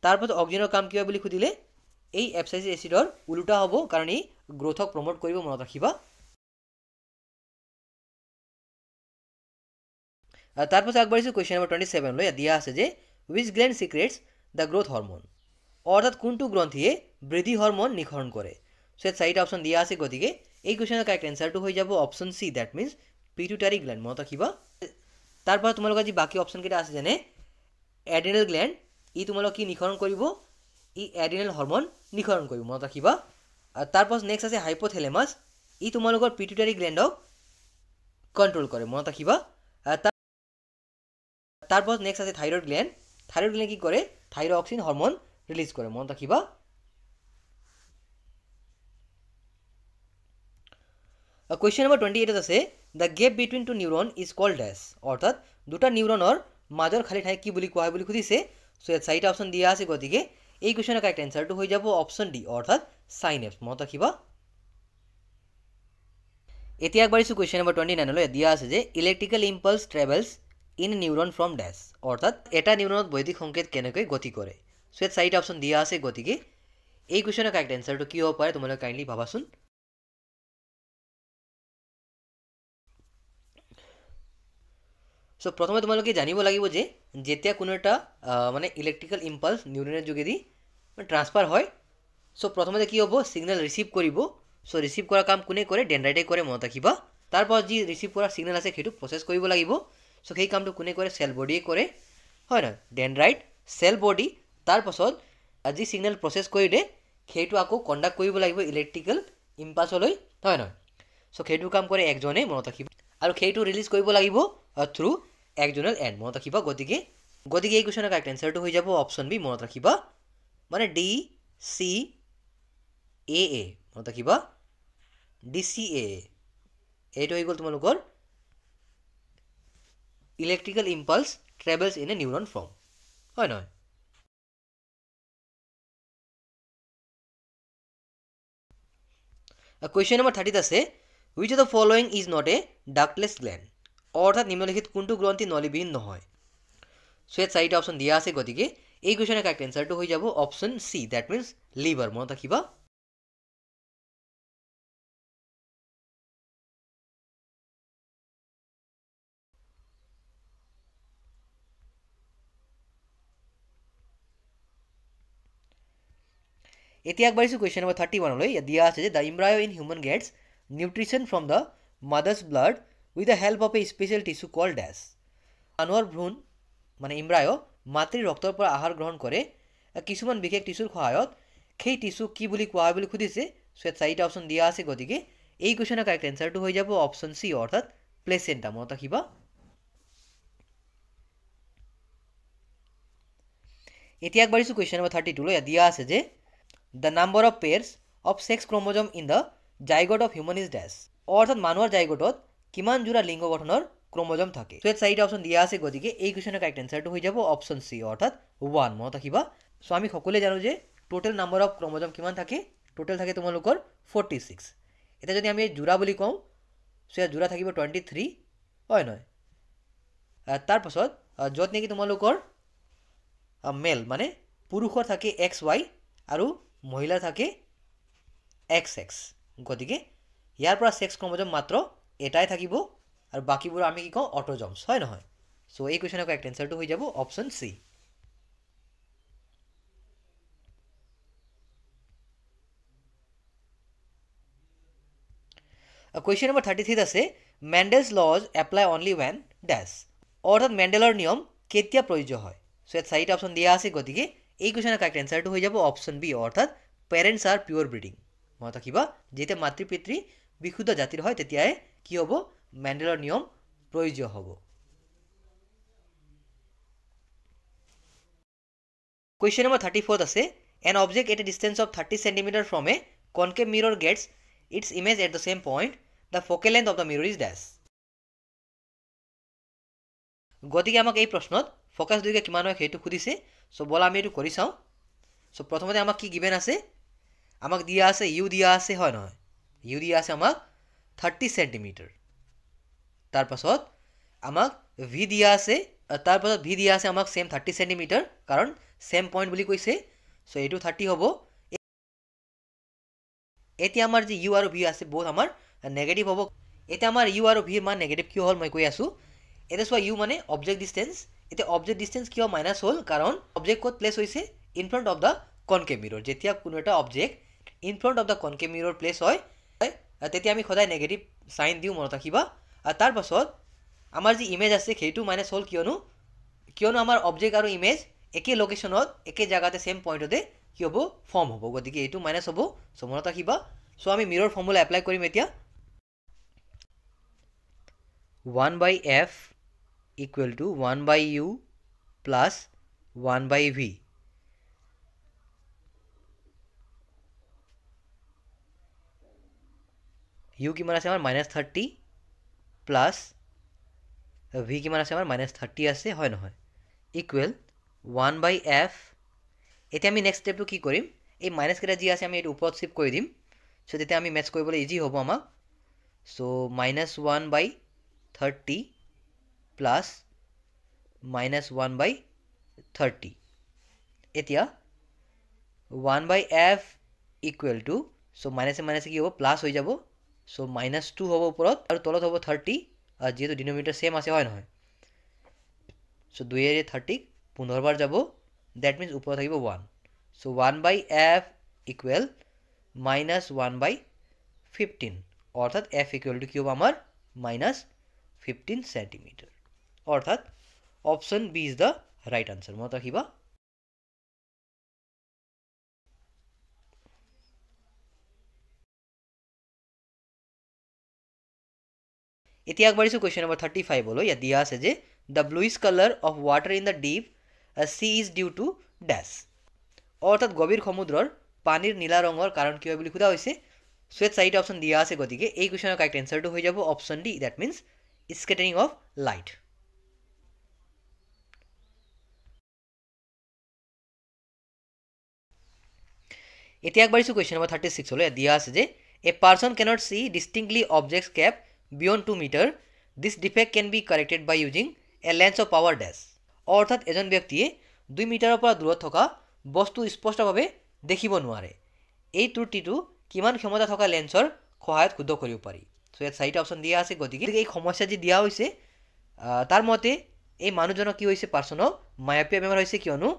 তাৰপাছত অক্সিজেনৰ কাম কিবা বুলি সুধিলে এই এপচিচিক এচিডৰ ওলোটা হ'ব, কাৰণ ই গ্ৰোথক প্ৰমোট কৰিব। মনত ৰাখিবা। তাৰপাছত আগবাঢ়িছোঁ কুৱেশ্যন নম্বৰ 27 লৈ। দিয়া আছে যে which gland secretes the growth hormone, অৰ্থাৎ কোনটো গ্ৰন্থিয়ে বৃদ্ধি হৰমন নিঃসৰণ কৰে? চ' ইয়াত চাৰিটা অপশ্যন দিয়া আছে। গতিকে এই কুৱেশ্যনৰ কাৰেক্ট এনচাৰটো হৈ যাব option C, that means pituitary gland. মনত ৰাখিবা। তাৰপৰা তোমালোকৰ যি বাকী অপশ্যনকেইটা আছে, যেনে এড্ৰিনেল গ্লেণ্ড, ই তোমালোক কি নিঃসৰণ কৰিব? ই এড্ৰিনেল হৰমন নিঃসৰণ কৰিব। মনত ৰাখিবা। তাৰপাছত নেক্সট আছে হাইপোথেলেমাছ, ই তোমালোকৰ পিটুইটাৰী গ্লেণ্ডক কণ্ট্ৰল কৰে। মনত ৰাখিবা। তাৰপাছত নেক্সট আছে থাইৰয়েড গ্লেণ্ড। থাইৰয়েড গ্লেণ্ড কি কৰে? থাইৰক্সিন হৰমন ৰিলিজ কৰে। মনত ৰাখিবা। কুৱেশ্যন নম্বৰ 28 আছে the gap between two neuron is called dash, অৰ্থাৎ দুটা নিউৰনৰ মাজৰ খালী ঠাই কি বুলি কোৱা হয় বুলি সুধিছে। চ' ইয়াত চাৰিটা অপশ্যন দিয়া আছে, গতিকে এই কুৱেশ্যনৰ কাৰেক্ট এনচাৰটো হৈ যাব অপশ্যন ডি, অৰ্থাৎ চাইনেপছ। মনত ৰাখিবা। এতিয়া আগবাঢ়িছোঁ কুৱেশ্যন নম্বৰ 29লৈ। দিয়া আছে যে electrical impulse travels in neuron from dash, অৰ্থাৎ এটা নিউৰনত বৈদ্যুতিক সংকেত কেনেকৈ গতি কৰে। চ' ইয়াত চাৰিটা অপশ্যন দিয়া আছে, গতিকে এই কুৱেশ্যনৰ কাৰেক্ট এনচাৰটো কি হ'ব পাৰে তোমালোকে কাইণ্ডলি ভাবাচোন। চ' প্ৰথমে তোমালোকে জানিব লাগিব যে যেতিয়া কোনো এটা মানে ইলেক্ট্ৰিকেল ইম্পালছ নিউৰনৰ যোগেদি ট্ৰান্সফাৰ হয়, চ' প্ৰথমতে কি হ'ব, ছিগনেল ৰিচিভ কৰিব। চ' ৰিচিভ কৰা কাম কোনে কৰে, ডেনড্ৰাইটে কৰে। মনত ৰাখিবা। তাৰপৰা যি ৰিচিভ কৰা ছিগনেল আছে সেইটো প্ৰচেছ কৰিব লাগিব। চ' সেই কামটো কোনে কৰে, চেল বডিয়ে কৰে, হয় নহয়। ডেনড্ৰাইট, চেল বডি, তাৰপাছত যি ছিগনেল প্ৰচেছ কৰিলে সেইটো আকৌ কণ্ডাক্ট কৰিব লাগিব ইলেক্ট্ৰিকেল ইম্পালছলৈ, হয় নহয়। চ' সেইটো কাম কৰে একজনে, মনত ৰাখিবা। আৰু সেইটো ৰিলিজ কৰিব লাগিব থ্ৰু এক্সজনেল এণ্ড, মনত ৰাখিবা। গতিকে এই কুৱেশ্যনৰ কাৰেক্ট এনচাৰটো হৈ যাব অপশ্যন বি, মনত ৰাখিবা, মানে ডি চি এ এ, মনত ৰাখিবা, ডি চি এ। এইটো হৈ গ'ল তোমালোকৰ electrical impulse travels in a neuron from, হয় নহয়। কুৱেশ্যন নম্বৰ 30 আছে which of the following is not a ductless gland, অৰ্থাৎ নিম্নলিখিত কোনটো গ্ৰন্থি নলীবিহীন নহয়। চ' ইয়াত চাৰিটা অপশ্যন দিয়া আছে, গতিকে এই কুৱেশ্যনৰ কাৰেক্ট এনচাৰটো হৈ যাব option C, that means liver. মনত ৰাখিবা। এতিয়া আগবাঢ়িছোঁ কুৱেশ্যন নম্বৰ 31লৈ। ইয়াত দিয়া আছে যে the embryo in human gets nutrition from the mother's blood with the help of a special tissue call dash, মানুহৰ ভ্ৰূণ মানে ইম্ব্ৰায়ো মাতৃৰ ৰক্তৰ পৰা আহাৰ গ্ৰহণ কৰে কিছুমান বিশেষ টিচুৰ সহায়ত। সেই টিচু কি বুলি কোৱা হয় বুলি সুধিছে। চ' ইয়াত চাৰিটা অপশ্যন দিয়া আছে, গতিকে এই কুৱেশ্যনৰ কাৰেক্ট এনচাৰটো হৈ যাব অপশ্যন চি, অৰ্থাৎ প্লেচেণ্টা। মনত ৰাখিবা। এতিয়া আগবাঢ়িছোঁ কুৱেশ্যন নম্বৰ 32লৈ। ইয়াত দিয়া আছে যে the number of pairs of sex chromosome in the zygote of human is dash, অৰ্থাৎ মানুহৰ জাইগটত কিমান যোৰা লিংগ গঠনৰ ক্ৰম'জম থাকে। চ' ইয়াত চাৰিটা অপশ্যন দিয়া আছে, গতিকে এই কুৱেশ্যনৰ কাৰেক্ট এনচাৰটো হৈ যাব অপশ্যন চি, অৰ্থাৎ 1। মনত ৰাখিবা। চ' আমি সকলোৱে জানো যে টোটেল নাম্বাৰ অফ ক্ৰম'জম কিমান থাকে, টোটেল থাকে তোমালোকৰ 46। এতিয়া যদি আমি যোৰা বুলি কওঁ, চ' ইয়াত যোৰা থাকিব 23, হয় নহয়। তাৰপাছত য'ত নেকি তোমালোকৰ মেল মানে পুৰুষৰ থাকে XY আৰু মহিলাৰ থাকে XX, গতিকে ইয়াৰ পৰা ছেক্স ক্ৰম'জম মাত্ৰ এটাই থাকিব আৰু বাকীবোৰ আমি কি কওঁ, অট'জমছ, হয় নহয়। চ' এই কুৱেশ্যনৰ কাৰেক্ট এনচাৰটো হৈ যাব অপশ্যন চি। কুৱেশ্যন নম্বৰ 33 আছে মেণ্ডেলছ লজ এপ্লাই অনলি ৱেন ডেছ, অৰ্থাৎ মেণ্ডেলৰ নিয়ম কেতিয়া প্ৰযোজ্য হয়। চ' ইয়াত চাৰিটা অপশ্যন দিয়া আছে, গতিকে এই কুৱেশ্যনৰ কাৰেক্ট এনচাৰটো হৈ যাব অপশ্যন বি, অৰ্থাৎ পেৰেণ্টছ আৰ পিয়'ৰ ব্ৰিডিং। মনত ৰাখিবা, যেতিয়া মাতৃ পিতৃ বিশুদ্ধ জাতিৰ হয় তেতিয়াই কি হ'ব, মেণ্ডেলৰ নিয়ম প্ৰযোজ্য হ'ব। কুৱেশ্যন নম্বৰ 34 আছে an object at a distance of 30 cm from a concave mirror gets its image at the same point, the focal length of the mirror is dash. গতিকে আমাক এই প্ৰশ্নত ফ'কাছ দৈৰ্ঘ্য কিমান হয় সেইটো সুধিছে। চ' ব'লা আমি এইটো কৰি চাওঁ। চ' প্ৰথমতে আমাক কি গিভেন আছে, আমাক দিয়া আছে ইউ দিয়া আছে, হয় নহয়। ইউ দিয়া আছে আমাক 30 cm। তাৰপাছত আমাক ভি দিয়া আছে, আমাক ছেম 30 cm, কাৰণ ছেম পইণ্ট বুলি কৈছে। চ' এইটো 30 হ'ব। এতিয়া আমাৰ যি ইউ আৰু ভি আছে বহুত আমাৰ নেগেটিভ হ'ব। এতিয়া আমাৰ ইউ আৰু ভিৰ মান নেগেটিভ কিয় হ'ল মই কৈ আছোঁ। এতিয়া চোৱা ইউ মানে অবজেক্ট ডিষ্টেঞ্চ। এতিয়া অবজেক্ট ডিষ্টেঞ্চ কিয় মাইনাছ হ'ল, কাৰণ অবজেক্ট ক'ত প্লেচ হৈছে, in front of the concave মিৰৰ। যেতিয়া কোনো এটা object in front of the concave মিৰৰ place হয় তেতিয়া আমি সদায় নেগেটিভ চাইন দিওঁ, মনত ৰাখিবা। আৰু তাৰপাছত আমাৰ যি ইমেজ আছে সেইটো মাইনাছ হ'ল কিয়নো আমাৰ অবজেক্ট আৰু ইমেজ একে লোকেশ্যনত একে জেগাতে ছেম পইণ্টতে কি হ'ব, ফৰ্ম হ'ব। গতিকে এইটো মাইনাছ হ'ব। চ' মনত ৰাখিবা। চ' আমি মিৰৰ ফৰ্মুলা এপ্লাই কৰিম এতিয়া। 1/f equal to 1/u plus 1/v. U কিমান আছে আমাৰ -30 প্লাছ ভি কিমান আছে আমাৰ -30 আছে হয় নহয় ইকুৱেল 1/f। এতিয়া আমি নেক্সট ষ্টেপটো কি কৰিম, এই মাইনাছ কেইটা যি আছে আমি এইটো ওপৰত শিফ্ট কৰি দিম। চ' তেতিয়া আমি মেটচ কৰিবলৈ ইজি হ'ব আমাক। চ' -1/30 প্লাছ -1/30। এতিয়া 1/f ইকুৱেল টু, চ' মাইনাছে মাইনাছে কি হ'ব প্লাছ হৈ যাব। চ' -2 হ'ব ওপৰত আৰু তলত হ'ব 30, যিহেতু ডিনমিনেটৰ ছেম আছে হয় নহয়। চ' 2 30ক 15 বাৰ যাব, ডেট মিনছ ওপৰত থাকিব 1। চ' 1/f ইকুৱেল -1/15, অৰ্থাৎ f ইকুৱেল টু কি হ'ব আমাৰ -15 সেন্টিমিটাৰ। অৰ্থাৎ option B is the right answer. মনত ৰাখিবা। এতিয়া আগবাঢ়িছোঁ কুৱেশ্যন নম্বৰ 35লৈ। ইয়াত দিয়া আছে যে the bluish colour of water in the deep sea is due to dash, অৰ্থাৎ গভীৰ সমুদ্ৰৰ পানীৰ নীলা ৰঙৰ কাৰণ কি হয় বুলি সোধা হৈছে। চ' ইয়াত 4টা অপশ্যন দিয়া আছে, গতিকে এই কুৱেশ্যনৰ কাৰেক্ট এনচাৰটো হৈ যাব option D, that means scattering of light. এতিয়া আগবাঢ়িছোঁ কুৱেশ্যন নম্বৰ 36লৈ। ইয়াত দিয়া আছে যে a person cannot see distinctly objects kept beyond 2 metre, this defect can be corrected by using a lens of power dash, অৰ্থাৎ এজন ব্যক্তিয়ে 2 মিটাৰৰ পৰা দূৰত থকা বস্তু স্পষ্টভাৱে দেখিব নোৱাৰে। এই ত্ৰুটিটো কিমান ক্ষমতা থকা লেন্সৰ সহায়ত শুদ্ধ কৰিব পাৰি। চ' ইয়াত 4টা অপশ্যন দিয়া আছে, গতিকে এই সমস্যা যি দিয়া হৈছে তাৰ মতে এই মানুহজনক কি হৈছে, পাৰ্চনক মায়াপিয়া বেমাৰ হৈছে, কিয়নো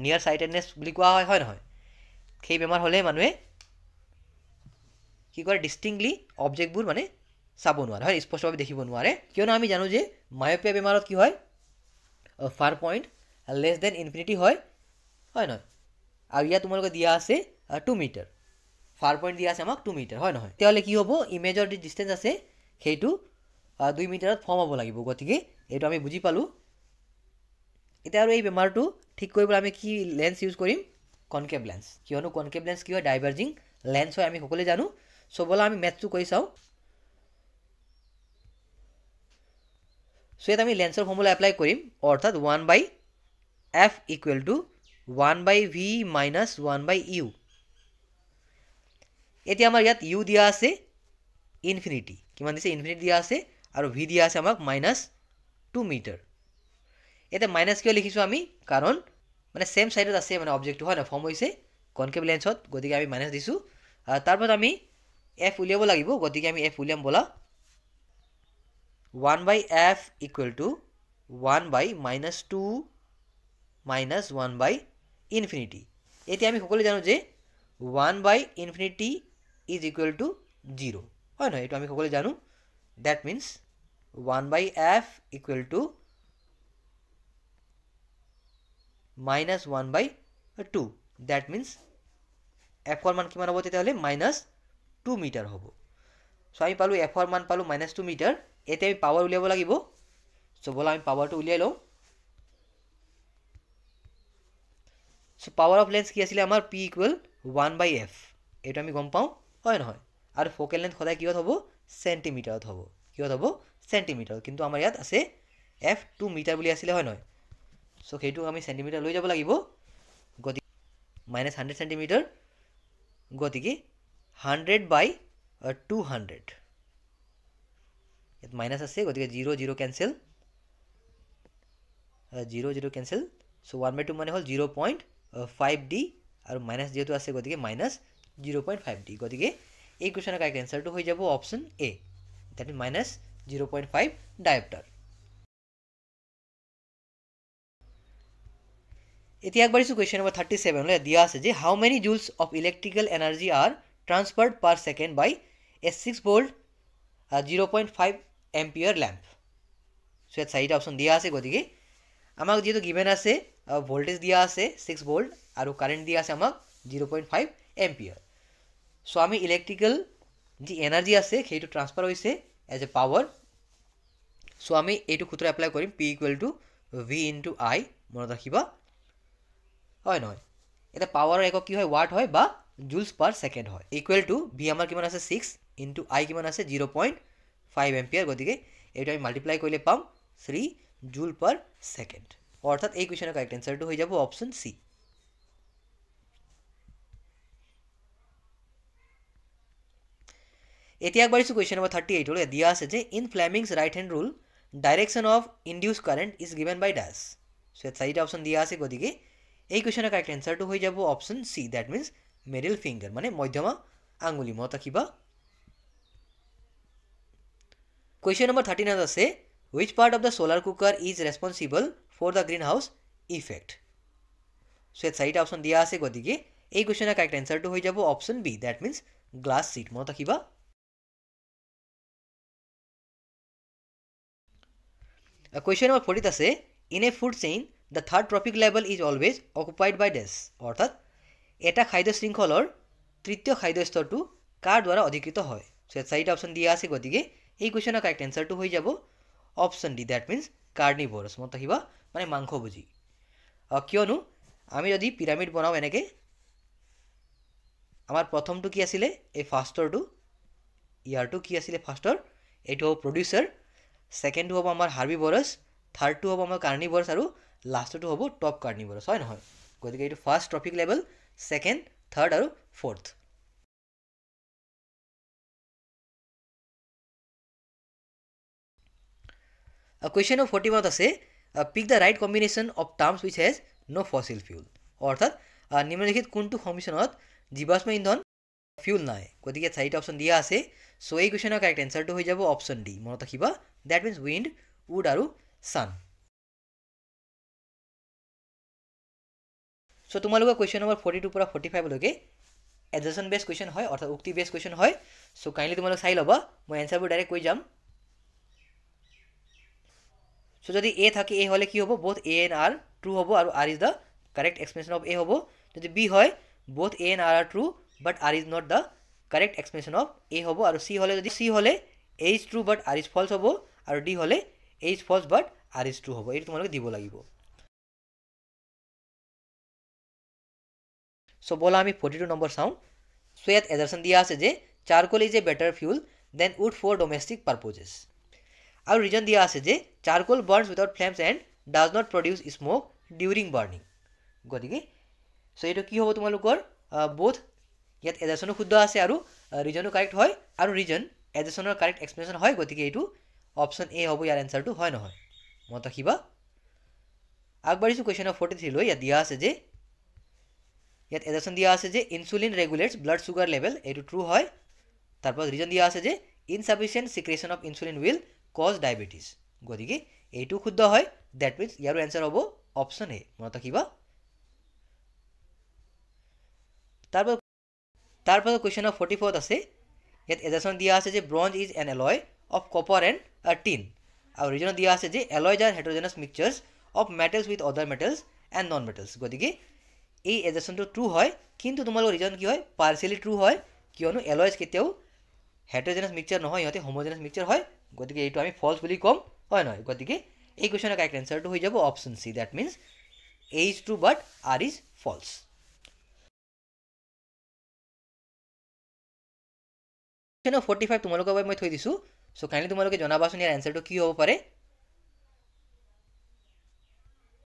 নিয়াৰ চাইটেডনেছ বুলি কোৱা হয় হয় নহয়। সেই বেমাৰ হ'লে মানুহে কি কৰে, ডিষ্টিংক্টলি অবজেক্টবোৰ মানে চাব নোৱাৰে হয়, স্পষ্টভাৱে দেখিব নোৱাৰে। কিয়নো আমি জানো যে মায়াপিয়া বেমাৰত কি হয়, ফাৰ পইণ্ট লেছ দেন ইনফিনিটি হয় হয় নহয়। আৰু ইয়াত তোমালোকে দিয়া আছে 2 মিটাৰ, ফাৰ পইণ্ট দিয়া আছে আমাক 2 মিটাৰ হয় নহয়। তেতিয়াহ'লে কি হ'ব, ইমেজৰ যি ডিষ্টেঞ্চ আছে সেইটো 2 মিটাৰত ফৰ্ম হ'ব লাগিব। গতিকে এইটো আমি বুজি পালোঁ। এতিয়া আৰু এই বেমাৰটো ঠিক কৰিবলৈ আমি কি লেন্স ইউজ কৰিম, কনকেভ লেন্স, কিয়নো কনকেভ লেন্স কি হয়, ডাইভাৰ্জিং লেন্স হয়, আমি সকলোৱে জানো। চ' ব'লা আমি মেথছটো কৰি চাওঁ। চ' ইয়াত আমি লেন্সৰ ফৰ্মুলা এপ্লাই কৰিম, অৰ্থাৎ 1/f equal to 1/v minus 1/u। এতিয়া আমাৰ ইয়াত ইউ দিয়া আছে ইনফিনিটি, কিমান দিছে ইনফিনিটি দিয়া আছে, আৰু ভি দিয়া আছে আমাক -2 মিটাৰ। এতিয়া মাইনাছ কিয় লিখিছোঁ আমি, কাৰণ মানে ছেম ছাইডত আছে মানে অবজেক্টটো হয় নহয়, ফৰ্ম হৈছে কনকেভ লেন্সত, গতিকে আমি মাইনাছ দিছোঁ। তাৰপাছত আমি এফ উলিয়াব লাগিব, গতিকে আমি এফ উলিয়াম ব'লা। 1/f equal to 1/-2 minus 1/ইনফিনিটি। এতিয়া আমি সকলোৱে জানো যে 1/ইনফিনিটি ইজ ইকুৱেল টু 0 হয় নহয়, এইটো আমি সকলোৱে জানো। That means 1/f equal to minus 1/2, that means এফৰ মান কিমান হ'ব তেতিয়াহ'লে -2 মিটাৰ হ'ব। চ' আমি পালোঁ এফৰ মান পালোঁ -2 মিটাৰ। এতিয়া আমি পাৱাৰ উলিয়াব লাগিব। চ' ব'লা আমি পাৱাৰটো উলিয়াই লওঁ। চ' পাৱাৰ অফ লেন্স কি আছিলে আমাৰ, পি ইকুৱেল 1/f, এইটো আমি গম পাওঁ হয় নহয়। আৰু ফ'কেল লেন্থ সদায় কিহত হ'ব, চেণ্টিমিটাৰত হ'ব, কিহত হ'ব, চেণ্টিমিটাৰত। কিন্তু আমাৰ ইয়াত আছে f 2 মিটাৰ বুলি আছিলে হয় নহয়। চ' সেইটো আমি চেণ্টিমিটাৰ লৈ যাব লাগিব, গতিকে -100 চেণ্টিমিটাৰ, গতিকে 100/200। ইয়াত মাইনাছ আছে, গতিকে 0 0 কেঞ্চেল, 0 0 কেঞ্চেল। চ' 1/2 মানে হ'ল 0.5d, আৰু মাইনাছ যিহেতু আছে গতিকে -0.5d। গতিকে এই কুৱেশ্যনৰ কাৰেক্ট এনচাৰটো হৈ যাব option A, that means -0.5 dioptre. এতিয়া আগবাঢ়িছোঁ কুৱেশ্যন নম্বৰ 37লৈ। দিয়া আছে যে how many joules of electrical energy are transferred per second by a 6 volt 0.5 ampere lamp. So' ইয়াত 4টা অপশ্যন দিয়া আছে, গতিকে আমাক যিহেতু গিভেন আছে ভোল্টেজ দিয়া আছে 6 ভোল্ট আৰু কাৰেণ্ট দিয়া আছে আমাক 0.5 এম্পিয়াৰ। চ' আমি ইলেক্ট্ৰিকেল যি এনাৰ্জি আছে সেইটো ট্ৰান্সফাৰ হৈছে এজ এ পাৱাৰ। চ' আমি এইটো সূত্ৰ এপ্লাই কৰিম, P equal to V into I, মনত ৰাখিবা হয় নহয়। এতিয়া পাৱাৰৰ একক কি হয়, ৱাট হয় বা জুলছ পাৰ ছেকেণ্ড হয়। ইকুৱেল টু ভি আমাৰ কিমান আছে 6, ইনটু আই কিমান আছে 0.5 এম্পিয়াৰ গতিকে এইটো আমি মাল্টিপ্লাই কৰিলে পাম 3 জুল পাৰ সেকেন্ড অৰ্থাৎ এই কুৱেশ্যনৰ কাৰেক্ট এনসাৰটো হৈ যাব অপশ্যন সি এতিয়া আগবাঢ়িছোঁ কুৱেশ্যন নম্বৰ 38 লৈ দিয়া আছে যে in Fleming's right hand rule direction of induced current is given by dash so ইয়াত চাৰিটা অপশ্যন দিয়া আছে গতিকে এই কুৱেশ্যনৰ কাৰেক্ট এনসাৰটো হৈ যাব option C that means middle finger মানে মধ্যমা আঙুলি মনত ৰাখিবা কুৱেশ্যন নম্বৰ 39 আছে which part of the solar cooker is responsible for the greenhouse effect so ইয়াত চাৰিটা অপশ্যন দিয়া আছে গতিকে এই কুৱেশ্যনৰ কাৰেক্ট এনসাৰটো হৈ যাব option B that means glass sheet মনত ৰাখিবা Question number 40 আছে in a food chain the third trophic level is always occupied by dash অর্থাৎ এটা খাদ্য শৃংখলৰ তৃতীয় খাদ্য স্তৰটো কাৰ দ্বাৰা অধিকৃত হয় সো চাৰিটা অপশ্যন দিয়া আছে গতিকে এই কুৱেশ্যনৰ কাৰেক্ট এনসাৰটো হৈ যাব অপশ্যন ডি দ্যাট মিন্স কাৰ্নিভোৰাছ মনত ৰাখিবা মানে মাংসভোজী কিয়নো আমি যদি পিৰামিড বনাও এনেকৈ আমাৰ প্ৰথমটো কি আছিলে এই ফাৰ্ষ্টৰটো ইয়াৰটো কি আছিলে ফাৰ্ষ্টৰ এইটো হ'ব প্ৰডিউচাৰ সেকেন্ডটো হ'ব আমাৰ হাৰ্বিভৰাছ থাৰ্ডটো হ'ব আমাৰ কাৰ্নিভৰাছ আৰু লাষ্টটো হ'ব টপ কাৰ্নিভৰাছ হয় নহয় গতিকে এইটো first trophic level second third আৰু ফোৰ্থ কুৱেশ্যন নম্বৰ 41 আছে pick the right combination of terms which has no fossil fuel অৰ্থাৎ নিম্নলিখিত কোনটো সংমিশ্ৰণত জীৱাশ্ম ইন্ধন ফিউল নাই গতিকে চাৰিটা অপশ্যন দিয়া আছে সো এই কুৱেশ্যনৰ কাৰেক্ট এনসাৰটো হৈ যাব অপশ্যন ডি মনত ৰাখিবা দ্যাট মিন্স উইণ্ড উড আৰু সান সো তোমালোকৰ কুৱেশ্যন নম্বৰ 42 পৰা 45 লৈকে এডজাসন বেস কুৱেশ্যন হয় অৰ্থাৎ উক্তি বেস কুৱেশ্যন হয় সো কাইন্ডলি তোমালোক চাই ল'বা মই এনসাৰবোৰ ডাইৰেক্ট কৈ যাম সো যদি এ থাকে এ হলে কি হ'ব both a and r true হ'ব আৰু r is the correct expression of a হ'ব যদি b হয় both a and r are true but r is not the correct expression of a হ'ব আৰু c হলে যদি c হলে a is true but r is false হ'ব আৰু d হলে a is false but r is true হ'ব এইটো তোমালোকে দিব লাগিব সো বলা আমি 42 নম্বৰ চাওঁ সো ইয়াত এজাৰচন দিয়া আছে যে charcoal is a better fuel than wood for domestic purposes আৰু ৰিজন দিয়া আছে যে charcoal burns without flames and does not produce smoke during burning গতিকে সো এইটো কি হ'ব তোমালোকৰ বোথ ইয়াত এজাৰচনো শুদ্ধ আছে আৰু ৰিজনো কাৰেক্ট হয় আৰু ৰিজন এজাৰচনৰ কাৰেক্ট এক্সপ্লেনেশ্যন হয় গতিকে এইটো অপশ্যন এ হ'ব ইয়াৰ এনসাৰটো হয় নহয় মনত ৰাখিবা আগবাঢ়িছোঁ কুৱেশ্যন নম্বৰ 43 লৈ ইয়াত দিয়া আছে যে ইয়াত এজাৰচন দিয়া আছে যে insulin regulates blood sugar level এইটো ট্ৰু হয় তাৰপৰ ৰিজন দিয়া আছে যে insufficient secretion of insulin will cause diabetes গতিকে এইটো শুদ্ধ হয় দ্যাট মিন্স ইয়াৰ এনসাৰ হ'ব অপশ্যন এ মনত ৰাখিবা তাৰপৰ কুৱেশ্যন নম্বৰ 44 আছে ইয়াত এজাৰচন দিয়া আছে যে bronze is an alloy of copper and tin আৰু ৰিজন দিয়া আছে যে এলয়জ আৰ হেটেৰোজেনাছ মিক্সচাৰ্ছ অফ মেটেলছ উইথ আদাৰ মেটেলছ এণ্ড নন মেটেলছ গতিকে এই এজাৰচনটো ট্ৰু হয় কিন্তু তোমালোকৰ ৰিজন কি হয় পাৰ্চিয়েলি ট্ৰু হয় কিয়নো এলয়জ কেতিয়াও হেটেৰোজেনাছ মিক্সচাৰ নহয় ইহঁতে হোমোজেনাছ মিক্সচাৰ হয় গতিকে এইটো আমি ফলছ বুলি ক'ম হয় নহয় গতিকে এই কুৱেশ্যনৰ কাৰেক্ট এনসাৰটো হৈ যাব option C that means a is true but R is false question number 45 তোমালোকৰ বাবে মই থৈ দিছোঁ সো কাইণ্ডলি তোমালোকে জনাবাচোন ইয়াৰ এনসাৰটো কি হ'ব পাৰে